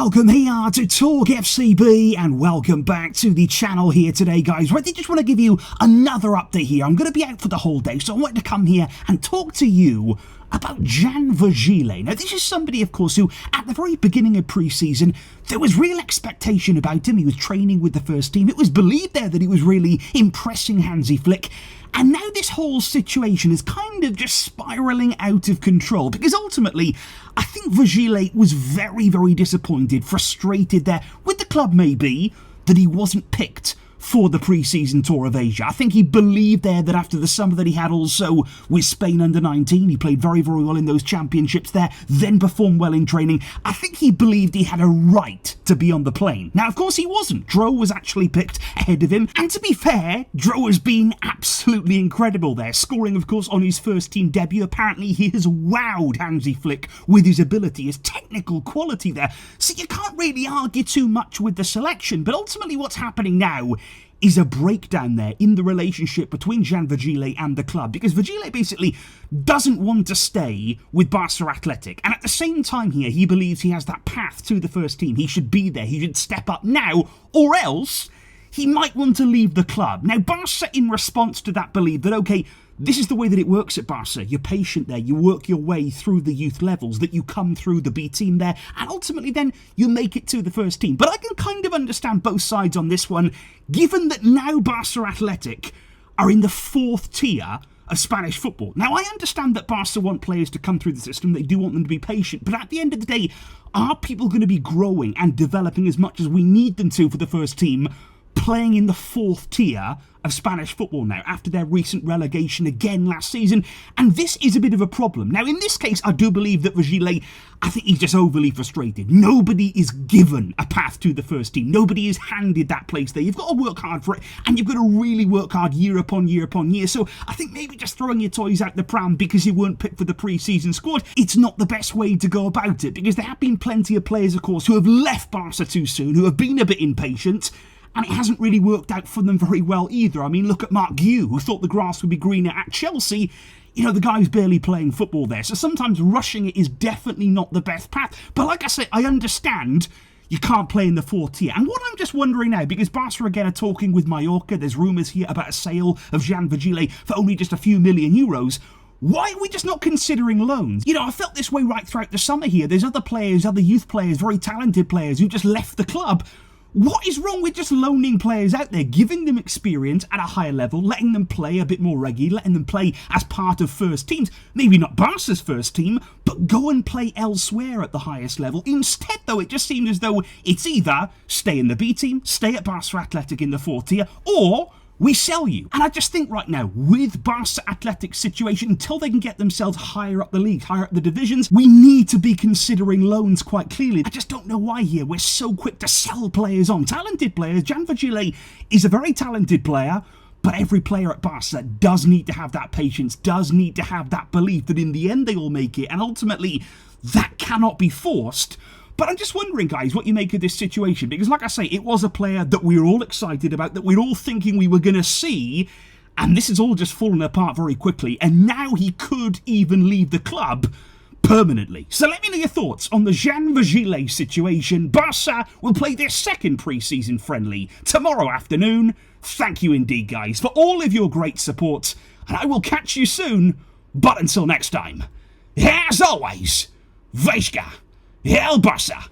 Welcome here to TalkFCB and welcome back to the channel here today, guys. Right, I just want to give you another update here. I'm going to be out for the whole day, so I wanted to come here and talk to you about Jan Virgili. Now, this is somebody, of course, who at the very beginning of pre-season, there was real expectation about him. He was training with the first team. It was believed there that he was really impressing Hansi Flick. And now this whole situation is kind of just spiralling out of control because ultimately, I think Virgili was very, very disappointed, frustrated there with the club maybe, that he wasn't picked for the pre-season tour of Asia. I think he believed there that after the summer that he had also with Spain under-19, he played very, very well in those championships there, then performed well in training. I think he believed he had a right to be on the plane. Now, of course, he wasn't. Dro was actually picked ahead of him. And to be fair, Dro has been absolutely incredible there, scoring, of course, on his first team debut. Apparently, he has wowed Hansi Flick with his ability, his technical quality there. So you can't really argue too much with the selection. But ultimately, what's happening now is a breakdown there in the relationship between Jan Virgili and the club, because Virgili basically doesn't want to stay with Barca Athletic, and at the same time here he believes he has that path to the first team. He should be there, he should step up now, or else he might want to leave the club. Now Barca, in response to that, believe that okay, this is the way that it works at Barca. You're patient there, you work your way through the youth levels, that you come through the B team there, and ultimately then you make it to the first team. But I can kind of understand both sides on this one, given that now Barca Athletic are in the fourth tier of Spanish football. Now I understand that Barca want players to come through the system, they do want them to be patient, but at the end of the day, are people going to be growing and developing as much as we need them to for the first team, playing in the fourth tier of Spanish football now, after their recent relegation again last season? And this is a bit of a problem. Now, in this case, I do believe that Virgili, I think he's just overly frustrated. Nobody is given a path to the first team. Nobody is handed that place there. You've got to work hard for it, and you've got to really work hard year upon year upon year. So I think maybe just throwing your toys out the pram because you weren't picked for the pre-season squad, it's not the best way to go about it, because there have been plenty of players, of course, who have left Barca too soon, who have been a bit impatient, and it hasn't really worked out for them very well either. I mean, look at Mark Guiu, who thought the grass would be greener at Chelsea. You know, the guy's barely playing football there. So sometimes rushing it is definitely not the best path. But like I say, I understand you can't play in the fourth tier. And what I'm just wondering now, because Barca again are talking with Mallorca, there's rumours here about a sale of Jan Virgili for only just a few million euros. Why are we just not considering loans? You know, I felt this way right throughout the summer here. There's other players, other youth players, very talented players who just left the club. What is wrong with just loaning players out there, giving them experience at a higher level, letting them play a bit more regularly, letting them play as part of first teams? Maybe not Barca's first team, but go and play elsewhere at the highest level. Instead, though, it just seems as though it's either stay in the B team, stay at Barca Athletic in the fourth tier, or we sell you. And I just think right now, with Barca Athletic's situation, until they can get themselves higher up the league, higher up the divisions, we need to be considering loans quite clearly. I just don't know why here we're so quick to sell players on. Talented players. Jan Virgili is a very talented player, but every player at Barca does need to have that patience, does need to have that belief that in the end they will make it, and ultimately that cannot be forced. But I'm just wondering, guys, what you make of this situation, because like I say, it was a player that we were all excited about, that we were all thinking we were going to see, and this has all just fallen apart very quickly, and now he could even leave the club permanently. So let me know your thoughts on the Jan Virgili situation. Barca will play their second pre-season friendly tomorrow afternoon. Thank you indeed, guys, for all of your great support, and I will catch you soon. But until next time, as always, Vesca El Barça.